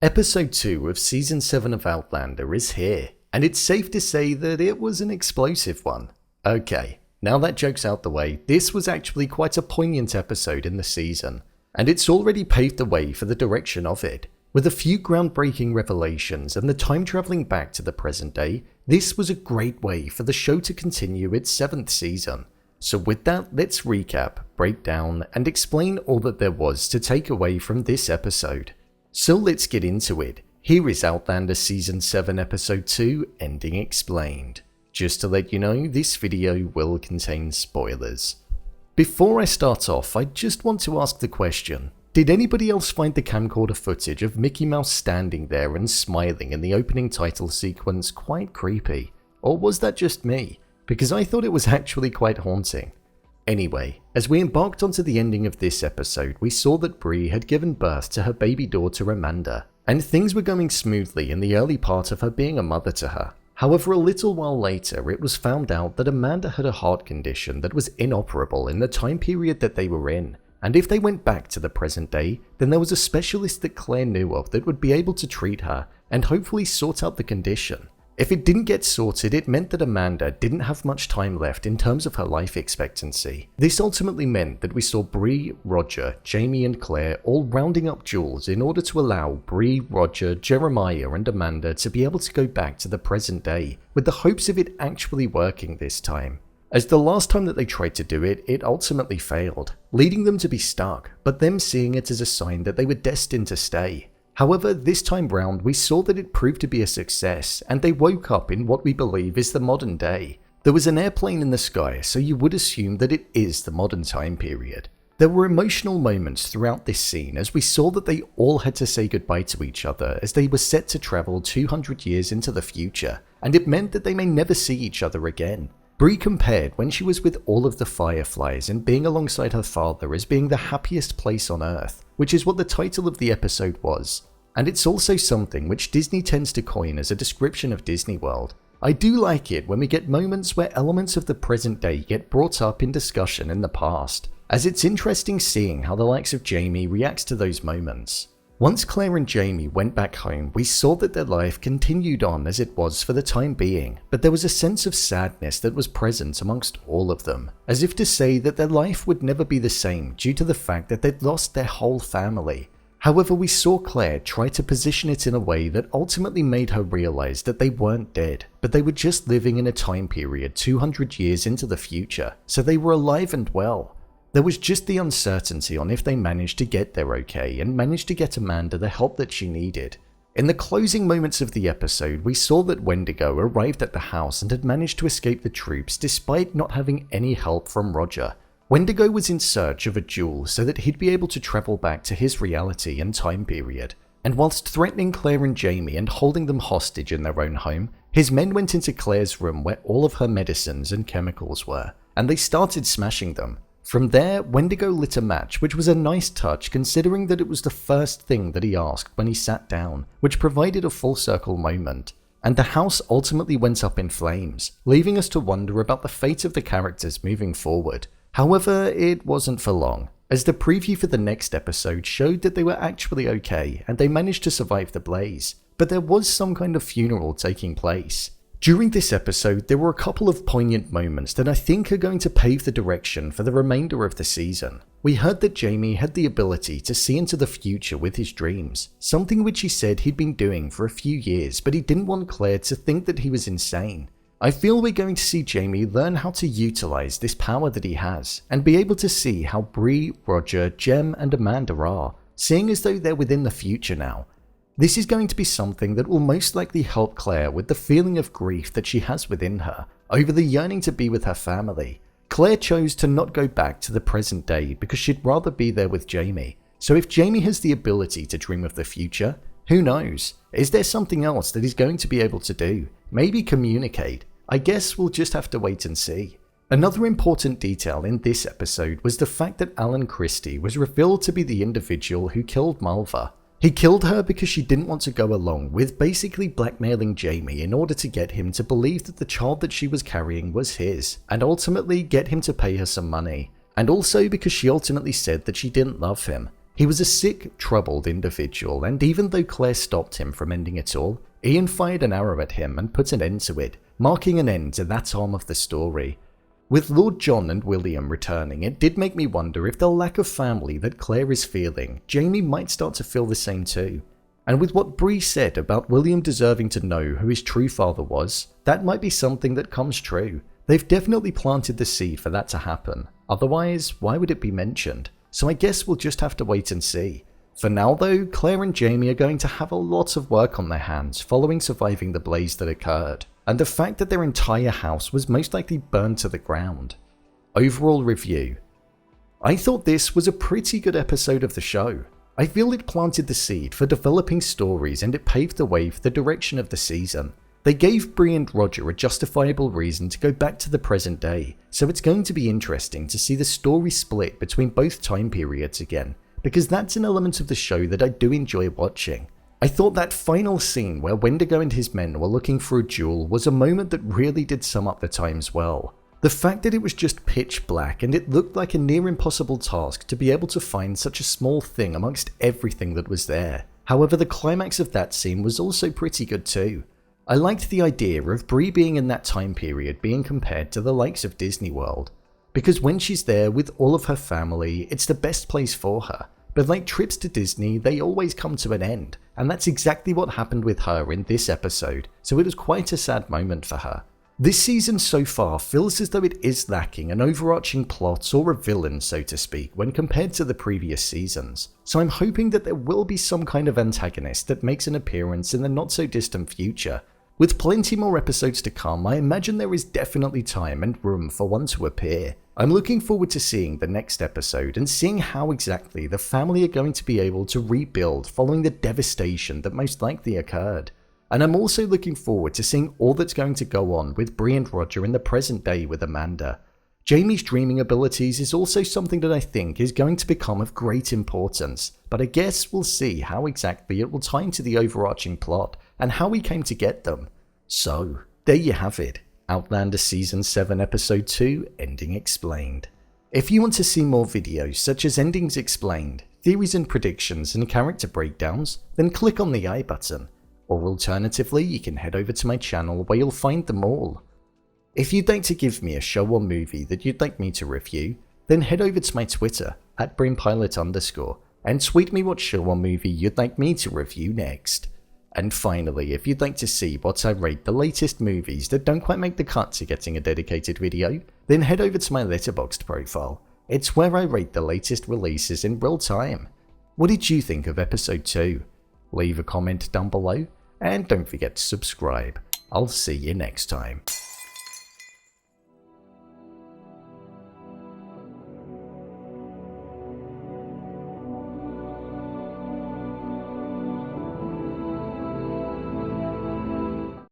Episode 2 of Season 7 of Outlander is here, and it's safe to say that it was an explosive one. Okay, now that joke's out the way, this was actually quite a poignant episode in the season, and it's already paved the way for the direction of it. With a few groundbreaking revelations and the time travelling back to the present day, this was a great way for the show to continue its 7th season. So with that, let's recap, break down, and explain all that there was to take away from this episode. So let's get into it. Here is Outlander Season 7 Episode 2, Ending Explained. Just to let you know, this video will contain spoilers. Before I start off, I just want to ask the question, did anybody else find the camcorder footage of Mickey Mouse standing there and smiling in the opening title sequence quite creepy? Or was that just me? Because I thought it was actually quite haunting. Anyway, as we embarked onto the ending of this episode, we saw that Bree had given birth to her baby daughter Amanda, and things were going smoothly in the early part of her being a mother to her. However, a little while later, it was found out that Amanda had a heart condition that was inoperable in the time period that they were in, and if they went back to the present day, then there was a specialist that Claire knew of that would be able to treat her and hopefully sort out the condition. If it didn't get sorted, it meant that Amanda didn't have much time left in terms of her life expectancy. This ultimately meant that we saw Bree, Roger, Jamie and Claire all rounding up Jules in order to allow Bree, Roger, Jeremiah and Amanda to be able to go back to the present day, with the hopes of it actually working this time. As the last time that they tried to do it, it ultimately failed, leading them to be stuck, but them seeing it as a sign that they were destined to stay. However, this time round we saw that it proved to be a success, and they woke up in what we believe is the modern day. There was an airplane in the sky, so you would assume that it is the modern time period. There were emotional moments throughout this scene as we saw that they all had to say goodbye to each other as they were set to travel 200 years into the future, and it meant that they may never see each other again. Bree compared when she was with all of the Fireflies and being alongside her father as being the happiest place on Earth, which is what the title of the episode was. And it's also something which Disney tends to coin as a description of Disney World. I do like it when we get moments where elements of the present day get brought up in discussion in the past, as it's interesting seeing how the likes of Jamie reacts to those moments. Once Claire and Jamie went back home, we saw that their life continued on as it was for the time being, but there was a sense of sadness that was present amongst all of them, as if to say that their life would never be the same due to the fact that they'd lost their whole family. However, we saw Claire try to position it in a way that ultimately made her realize that they weren't dead, but they were just living in a time period 200 years into the future, so they were alive and well. There was just the uncertainty on if they managed to get there okay and managed to get Amanda the help that she needed. In the closing moments of the episode, we saw that Wendigo arrived at the house and had managed to escape the troops despite not having any help from Roger. Wendigo was in search of a jewel so that he'd be able to travel back to his reality and time period, and whilst threatening Claire and Jamie and holding them hostage in their own home, his men went into Claire's room where all of her medicines and chemicals were, and they started smashing them. From there, Wendigo lit a match, which was a nice touch considering that it was the first thing that he asked when he sat down, which provided a full circle moment, and the house ultimately went up in flames, leaving us to wonder about the fate of the characters moving forward. However, it wasn't for long, as the preview for the next episode showed that they were actually okay and they managed to survive the blaze, but there was some kind of funeral taking place. During this episode, there were a couple of poignant moments that I think are going to pave the direction for the remainder of the season. We heard that Jamie had the ability to see into the future with his dreams, something which he said he'd been doing for a few years, but he didn't want Claire to think that he was insane. I feel we're going to see Jamie learn how to utilize this power that he has, and be able to see how Bree, Roger, Jem and Amanda are, seeing as though they're within the future now. This is going to be something that will most likely help Claire with the feeling of grief that she has within her, over the yearning to be with her family. Claire chose to not go back to the present day because she'd rather be there with Jamie, so if Jamie has the ability to dream of the future, who knows? Is there something else that he's going to be able to do? Maybe communicate? I guess we'll just have to wait and see. Another important detail in this episode was the fact that Alan Christie was revealed to be the individual who killed Malva. He killed her because she didn't want to go along with basically blackmailing Jamie in order to get him to believe that the child that she was carrying was his, and ultimately get him to pay her some money. And also because she ultimately said that she didn't love him. He was a sick, troubled individual, and even though Claire stopped him from ending it all, Ian fired an arrow at him and put an end to it, marking an end to that arm of the story. With Lord John and William returning, it did make me wonder if the lack of family that Claire is feeling, Jamie might start to feel the same too. And with what Bree said about William deserving to know who his true father was, that might be something that comes true. They've definitely planted the seed for that to happen. Otherwise, why would it be mentioned? So I guess we'll just have to wait and see. For now though, Claire and Jamie are going to have a lot of work on their hands following surviving the blaze that occurred, and the fact that their entire house was most likely burned to the ground. Overall review. I thought this was a pretty good episode of the show. I feel it planted the seed for developing stories and it paved the way for the direction of the season. They gave Bree and Roger a justifiable reason to go back to the present day, so it's going to be interesting to see the story split between both time periods again, because that's an element of the show that I do enjoy watching. I thought that final scene where Wendigo and his men were looking for a jewel was a moment that really did sum up the times well. The fact that it was just pitch black and it looked like a near impossible task to be able to find such a small thing amongst everything that was there. However, the climax of that scene was also pretty good too. I liked the idea of Bree being in that time period being compared to the likes of Disney World, because when she's there with all of her family, it's the best place for her. But like trips to Disney, they always come to an end, and that's exactly what happened with her in this episode, so it was quite a sad moment for her. This season so far feels as though it is lacking an overarching plot or a villain, so to speak, when compared to the previous seasons, so I'm hoping that there will be some kind of antagonist that makes an appearance in the not so distant future. With plenty more episodes to come, I imagine there is definitely time and room for one to appear. I'm looking forward to seeing the next episode and seeing how exactly the family are going to be able to rebuild following the devastation that most likely occurred. And I'm also looking forward to seeing all that's going to go on with Bree and Roger in the present day with Amanda. Jamie's dreaming abilities is also something that I think is going to become of great importance, but I guess we'll see how exactly it will tie into the overarching plot and how we came to get them. So, there you have it. Outlander Season 7 Episode 2 Ending Explained. If you want to see more videos such as Endings Explained, theories and predictions and character breakdowns, then click on the I button. Or alternatively, you can head over to my channel where you'll find them all. If you'd like to give me a show or movie that you'd like me to review, then head over to my Twitter @BrainPilot_ and tweet me what show or movie you'd like me to review next. And finally, if you'd like to see what I rate the latest movies that don't quite make the cut to getting a dedicated video, then head over to my Letterboxd profile. It's where I rate the latest releases in real time. What did you think of episode 2? Leave a comment down below, and don't forget to subscribe. I'll see you next time.